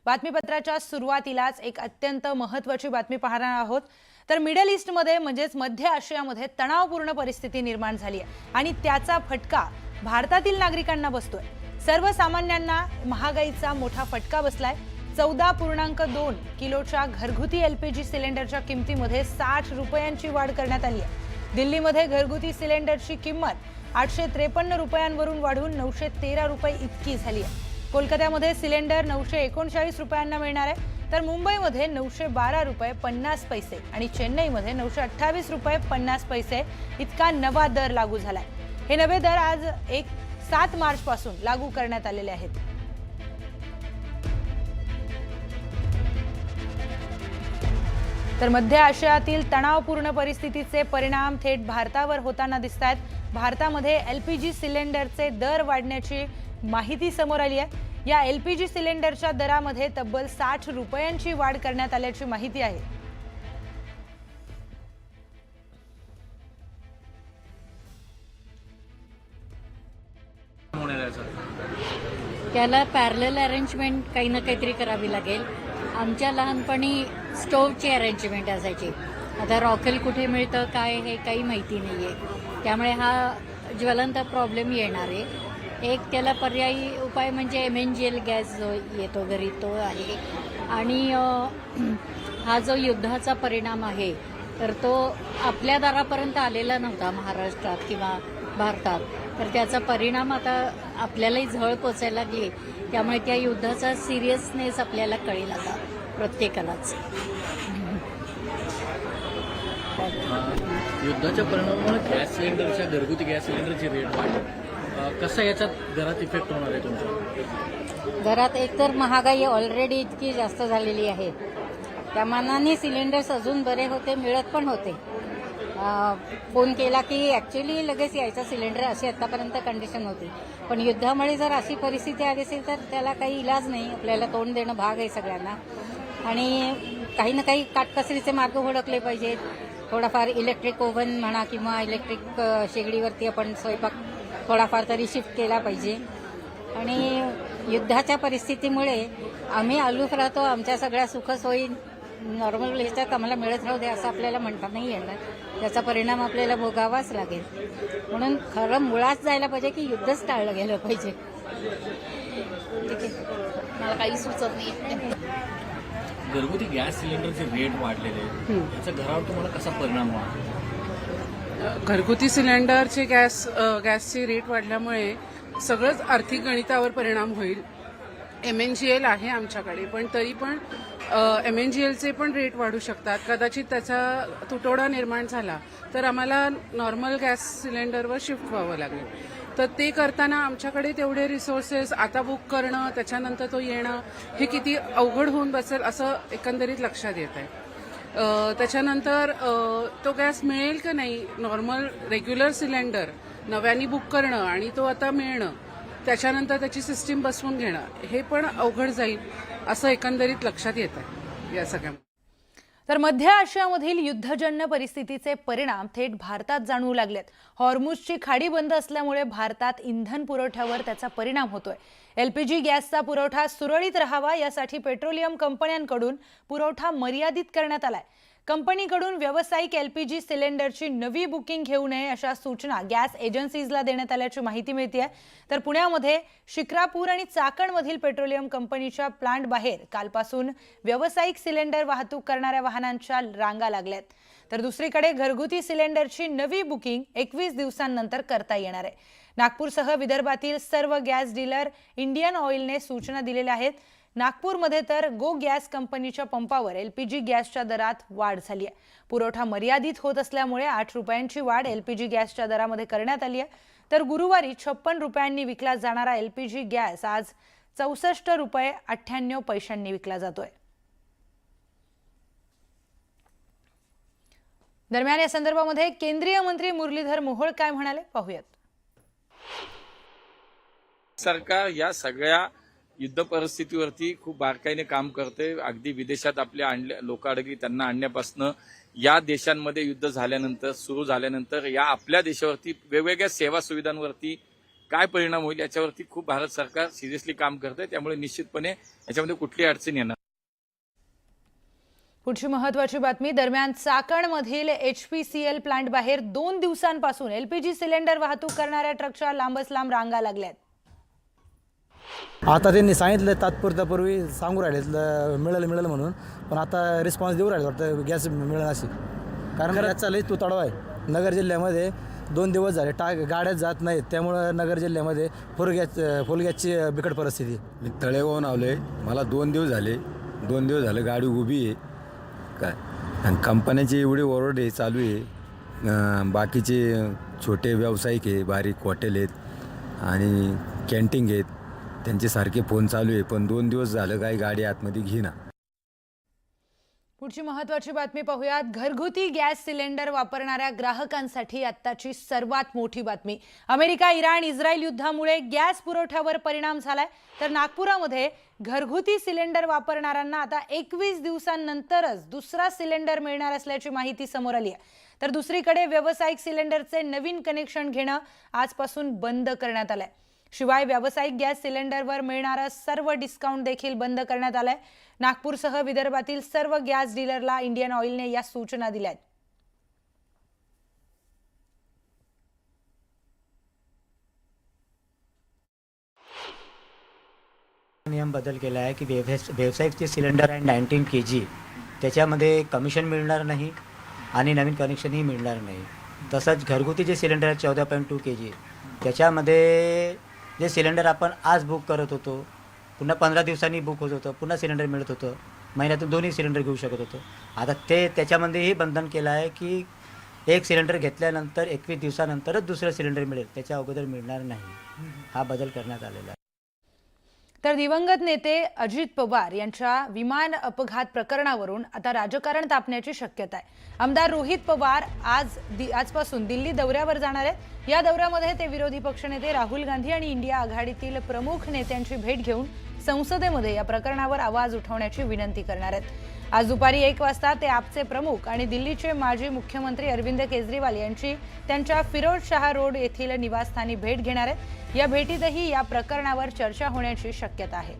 बातमीपत्राच्या सुरुवातीलाच एक अत्यंत महत्त्वाची बातमी पाहणार आहोत। तर मिडल ईस्टमध्ये म्हणजेच मध्य आशियामध्ये तणावपूर्ण परिस्थिती निर्माण झाली आहे आणि त्याचा फटका भारतातील नागरिकांना बसतोय। सर्वसामान्यांना महागाईचा मोठा फटका बसलाय। 14.2 किलोच्या घरगुती एलपीजी सिलेंडरच्या किमतीमध्ये 60 रुपयांची वाढ करण्यात आली आहे। दिल्लीमध्ये घरगुती सिलेंडरची किंमत 853 रुपयांवरून वाढून 913 रुपये इतकी झाली आहे। कोलकात्यामध्ये सिलेंडर 939 रुपयांना मिळणार आहे, तर मुंबईमध्ये 912 रुपये 50 पैसे आणि चेन्नईमध्ये 928 रुपये 50 पैसे इतका नवा दर लागू झालाय। हे नवे दर आज 7 मार्च पासून लागू करण्यात आलेले आहेत। तर मध्य आशियातील तणावपूर्ण परिस्थितीचे परिणाम थेट भारतावर होताना दिसतात। भारतामध्ये एलपीजी सिलेंडरचे दर वाढण्याची माहिती समोर आली आहे। या एलपीजी सिलेंडरच्या दरामध्ये तब्बल 60 रुपयांची वाढ करण्यात आल्याची माहिती आहे। त्याला पॅरलल अरेंजमेंट काही ना काहीतरी करावी लागेल। आमच्या लहानपणी स्टोव्हची अरेंजमेंट असायची, आता रॉकेल कुठे मिळतं काय हे काही माहिती नाही आहे, त्यामुळे हा ज्वलंत प्रॉब्लेम येणार आहे। एक त्याला पर्यायी उपाय म्हणजे MNGL गॅस जो येतो घरी तो आहे, आणि हा जो युद्धाचा परिणाम आहे तर तो आपल्या दारापर्यंत आलेला नव्हता महाराष्ट्रात किंवा भारतात, तर त्याचा परिणाम आता आपल्यालाही झळ पोचायला लागली, त्यामुळे त्या युद्धाचा सिरियसनेस आपल्याला कळेल आता प्रत्येकालाच। युद्धाच्या परिणामामुळे गॅस सिलेंडरच्या घरगुती गॅस सिलेंडरची रेट वाढली, कसा याच्यात घरात इफेक्ट होणार आहे तुमच्या घरात? एकतर महागाई ऑलरेडी इतकी जास्त झालेली आहे, त्या मानाने सिलेंडर्स अजून बरे होते, मिळत पण होते। फोन केला की ॲक्च्युली लगेच यायचा सिलेंडर, अशी आतापर्यंत कंडिशन होती। पण युद्धामुळे जर अशी परिस्थिती आली असेल तर त्याला काही इलाज नाही, आपल्याला तोंड देणं भाग आहे सगळ्यांना, आणि काही ना काही काटकसरीचे मार्ग ओळखले पाहिजेत। थोडाफार इलेक्ट्रिक ओव्हन म्हणा किंवा इलेक्ट्रिक शेगडीवरती आपण स्वयंपाक थोडाफार तरी शिफ्ट केला पाहिजे। आणि युद्धाच्या परिस्थितीमुळे आम्ही अलूफ राहतो, आमच्या सगळ्या सुखसोयी नॉर्मल ह्याच्यात आम्हाला मिळत राहू दे असं आपल्याला म्हणता नाही येणार, त्याचा परिणाम आपल्याला भोगावाच लागेल। म्हणून खरं मुळात जायला पाहिजे की युद्धच टाळलं गेलं पाहिजे। ठीक आहे, मला काही सुचत नाही। घरगुती गॅस सिलेंडरचे रेट वाढलेले याचा घरावर तुम्हाला कसा परिणाम होणार? घरगुती सिलेंडरचे गॅसचे रेट वाढल्यामुळे सगळंच आर्थिक गणितावर परिणाम होईल। MNGL आहे आमच्याकडे, पण तरी पण MNGLचे पण रेट वाढू शकतात। कदाचित त्याचा तुटवडा निर्माण झाला तर आम्हाला नॉर्मल गॅस सिलेंडरवर शिफ्ट व्हावं लागेल, तर ते करताना आमच्याकडे तेवढे रिसोर्सेस आता बुक करणं, त्याच्यानंतर तो येणं हे किती अवघड होऊन बसेल असं एकंदरीत लक्षात येत आहे। त्याच्यानंतर तो गॅस मिळेल का नाही, नॉर्मल रेग्युलर सिलेंडर नव्याने बुक करणं आणि तो आता मिळणं, त्याच्यानंतर त्याची सिस्टीम बसवून घेणं हे पण अवघड जाईल असं एकंदरीत लक्षात येत आहे या सगळ्या। तर मध्य आशियामधील युद्धजन्य परिस्थितीचे परिणाम थेट भारतात जाणवू लागलेत। हॉर्मुझची खाडी बंद असल्यामुळे भारतात इंधन पुरवठ्यावर त्याचा परिणाम होतोय। एलपीजी गॅसचा पुरवठा सुरळीत राहावा यासाठी पेट्रोलियम कंपन्यांकडून पुरवठा मर्यादित करण्यात आलाय। कंपनीकडून व्यावसायिक एलपीजी सिलेंडरची नवी बुकिंग घेऊ नये अशा सूचना गॅस एजन्सीजला देण्यात आल्याची माहिती मिळते आहे। तर पुण्यामध्ये शिक्रापूर आणि चाकणमधील पेट्रोलियम कंपनीच्या प्लांट बाहेर कालपासून व्यावसायिक सिलेंडर वाहतूक करणाऱ्या वाहनांच्या रांगा लागल्यात। तर दुसरीकडे घरगुती सिलेंडरची नवी बुकिंग 21 दिवसांनंतर करता येणार आहे। नागपूरसह विदर्भातील सर्व गॅस डीलर इंडियन ऑइलने सूचना दिलेल्या आहेत। नागपूरमध्ये तर गो गॅस कंपनीच्या पंपावर एलपीजी गॅसच्या दरात वाढ झाली आहे। पुरवठा मर्यादित होत असल्यामुळे 8 रुपयांची वाढ एलपीजी गॅसच्या दरामध्ये करण्यात आली आहे। तर गुरुवारी 56 रुपयांनी विकला जाणारा एलपीजी गॅस आज 64 रुपये 98 पैशांनी विकला जातोय। दरम्यान या संदर्भामध्ये केंद्रीय मंत्री मुरलीधर मोहोळ काय म्हणाले पाहूयात। सरकार या सगळ्या युद्ध परिस्थितीवरती खूप बारकाईने काम करते। अगदी विदेशात आपल्या लोक अडगी त्यांना आणण्यापासून या देशांमध्ये युद्ध झाल्यानंतर सुरू झाल्यानंतर या आपल्या देशावरती वेगवेगळ्या सेवा सुविधांवरती काय परिणाम होईल याच्यावरती खूप भारत सरकार सिरियसली काम करतंय. त्यामुळे निश्चितपणे याच्यामध्ये कुठली अडचण येणार. पुढची महत्वाची बातमी. दरम्यान चाकणमधील HPCL प्लांट बाहेर 2 दिवसांपासून LPG सिलेंडर वाहतूक करणाऱ्या ट्रकच्या लांबच लांब रांगा लागल्यात. आता त्यांनी सांगितलं तात्पुरत्यापूर्वी सांगू राहिले मिळेल म्हणून, पण आता रिस्पॉन्स देऊ राहिले वाटतं गॅस मिळेल अशी. कारण गॅसचा लई तुतडवा आहे नगर जिल्ह्यामध्ये. 2 दिवस झाले गाड्याच जात नाहीत, त्यामुळं नगर जिल्ह्यामध्ये फुल गॅसची बिकट परिस्थिती. मी तळेगावून आलोय. मला 2 दिवस झाले गाडी उभी आहे काय. आणि कंपन्याची एवढी ओरडे चालू आहे. बाकीचे छोटे व्यावसायिक आहे, बारीक हॉटेल आहेत आणि कॅन्टीन आहेत, त्यांचे सारखे फोन चालू आहे, पण 2 दिवस झालं काही गाडी आतमध्ये घेईना. पुढची महत्वाची बातमी पाहूयात. घरगुती गॅस सिलेंडर वापरणाऱ्या ग्राहकांसाठी आत्ताची सर्वात मोठी बातमी. अमेरिका, इराण, इस्रायल युद्धामुळे गॅस पुरवठ्यावर परिणाम झालाय, तर नागपुरामध्ये घरगुती सिलेंडर वापरणाऱ्यांना आता 21 दिवसांनंतरच दुसरा सिलेंडर मिळणार असल्याची माहिती समोर आली आहे. तर दुसरीकडे व्यावसायिक सिलेंडरचे नवीन कनेक्शन घेणं आजपासून बंद करण्यात आलंय. शिवाय व्यावसायिक गॅस सिलेंडरवर मिळणारा सर्व डिस्काउंट देखील बंद करण्यात आलाय. नागपूरसह विदर्भातील सर्व गॅस डीलरला इंडियन ऑइलने या सूचना दिल्या आहेत. नियम बदल केला आहे की व्यावसायिकचे सिलेंडर आहे 19 kg, त्याच्यामध्ये कमिशन मिळणार नाही आणि नवीन कनेक्शनही मिळणार नाही. तसंच घरगुती जे सिलेंडर आहे 14.2 kg, त्याच्यामध्ये जे सिलेंडर आपण आज बुक करत होतो, पुन्हा 15 दिवसांनी बुक होत होतं, पुन्हा सिलेंडर मिळत होतं, महिन्यातून 2 सिलेंडर घेऊ शकत होतो. आता त्याच्यामध्येही बंधन केलं आहे की एक सिलेंडर घेतल्यानंतर 21 दिवसानंतरच दुसरं सिलेंडर मिळेल, त्याच्या अगोदर मिळणार नाही. हा बदल करण्यात आलेला आहे. तर दिवंगत नेते अजित पवार यांच्या विमान अपघात प्रकरणावरून आता राजकारण तापण्याची शक्यता आहे. आमदार रोहित पवार आजपासून दिल्ली दौऱ्यावर जाणार आहेत. या दौऱ्यामध्ये ते विरोधी पक्षनेते राहुल गांधी आणि इंडिया आघाडीतील प्रमुख नेत्यांची भेट घेऊन संसदेमध्ये या प्रकरणावर आवाज उठवण्याची विनंती करणार आहेत. आज दुपारी 1 वाजता ते आपचे प्रमुख आणि दिल्लीचे माजी मुख्यमंत्री अरविंद केजरीवाल यांची त्यांच्या फिरोजशाह रोड येथील निवासस्थानी भेट घेणार आहेत. या भेटीतही या प्रकरणावर चर्चा होण्याची शक्यता आहे.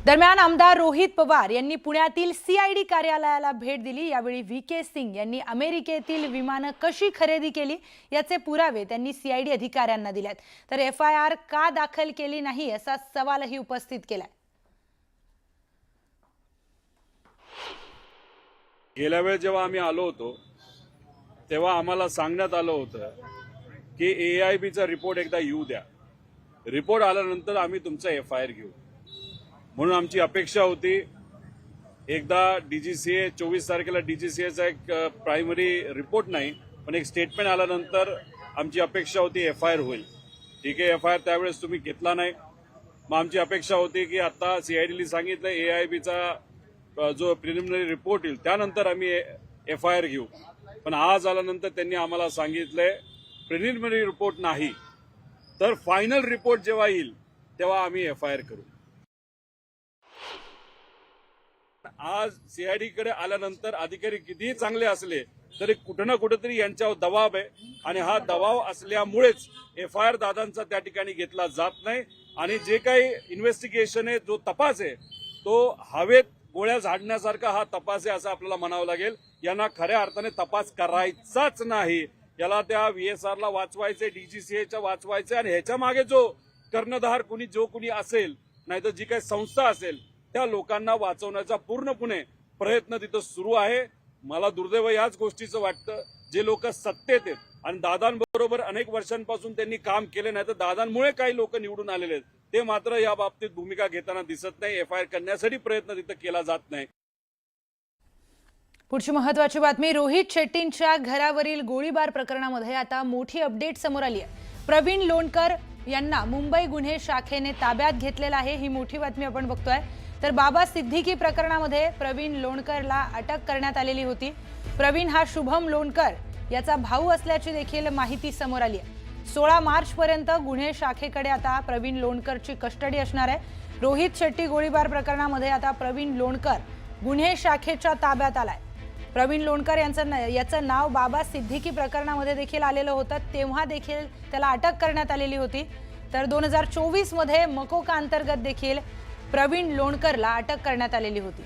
दरम्यान आमदार रोहित पवार यांनी पुण्यातील CID कार्यालयाला भेट दिली. यावेळी VK सिंग यांनी अमेरिकेतील विमानं कशी खरेदी केली याचे पुरावे त्यांनी CID अधिकाऱ्यांना दिलेत. तर FIR का दाखल केली नाही असा सवालही उपस्थित केलाय. गेल्या वेळेस जेव्हा आम्ही आलो होतो तेव्हा आम्हाला सांगण्यात आलं होतं की AIBचा रिपोर्ट एकदा येऊ द्या, रिपोर्ट आल्यानंतर आम्ही तुमचा FIR घेऊ. म्हणून आमची अपेक्षा होती एकदा DGCA 24 तारखेला DGCAचा एक प्रायमरी रिपोर्ट नाही पण एक स्टेटमेंट आल्यानंतर आमची अपेक्षा होती FIR होईल. ठीक आहे, FIR त्यावेळेस तुम्ही घेतला नाही. मग आमची अपेक्षा होती की आता CIDने सांगितलं AIBचा जो प्रिलिमिनरी रिपोर्ट येईल त्यानंतर आम्ही FIR घेऊ. पण आज आल्यानंतर त्यांनी आम्हाला सांगितलंय प्रिलिमिनरी रिपोर्ट नाही तर फायनल रिपोर्ट जेव्हा येईल तेव्हा आम्ही FIR करू. आज CID कडे आल्यानंतर अधिकारी कितीही चांगले असले तरी कुठं ना कुठेतरी यांच्यावर दबाव आहे आणि हा दबाव असल्यामुळेच FIR दादांचा त्या ठिकाणी घेतला जात नाही. आणि जे काही इन्व्हेस्टिगेशन आहे, जो तपास आहे, तो हवेत गोळ्या झाडण्यासारखा हा तपास आहे असं आपल्याला म्हणावं लागेल. यांना खऱ्या अर्थाने तपास करायचाच नाही. याला त्या VSRला वाचवायचे, DGCAच्या वाचवायचे आणि ह्याच्या मागे जो कर्णधार जो कुणी असेल, नाहीतर जी काही संस्था असेल, त्या लोकांना वाचवण्याचा पूर्णपणे प्रयत्न तिथं सुरू आहे. मला दुर्दैव याच गोष्टीचं वाटतं जे लोक सत्तेत आहेत आणि दादांबरोबर अनेक वर्षांपासून त्यांनी काम केले नाही तर दादांमुळे काही लोक निवडून आलेले आहेत, ते मात्र या बाबतीत भूमिका घेताना दिसत नाही. FIR करण्यासाठी प्रयत्न तिथं केला जात नाही. पुढची महत्वाची बातमी. रोहित शेट्टींच्या घरावरील गोळीबार प्रकरणामध्ये आता मोठी अपडेट समोर आली आहे. प्रवीण लोणकर यांना मुंबई गुन्हे शाखेने ताब्यात घेतलेलं आहे. ही मोठी बातमी आपण बघतोय. तर बाबा सिद्दीकी प्रकरणामध्ये प्रवीण लोणकरला अटक करण्यात आलेली होती. प्रवीण हा शुभम लोणकर याचा भाऊ असल्याची देखील माहिती समोर आली आहे. 16 मार्च पर्यंत गुन्हे शाखेकडे आता प्रवीण लोणकरची कस्टडी असणार आहे. रोहित शेट्टी गोळीबार प्रकरणामध्ये आता प्रवीण लोणकर गुन्हे शाखेच्या ताब्यात आलाय. प्रवीण लोणकर याचं नाव बाबा सिद्दीकी प्रकरणामध्ये देखील आलेलं होतं, तेव्हा देखील त्याला अटक करण्यात आलेली होती. तर 2024 मध्ये मकोका अंतर्गत देखील प्रवीण लोणकरला अटक करण्यात आलेली होती.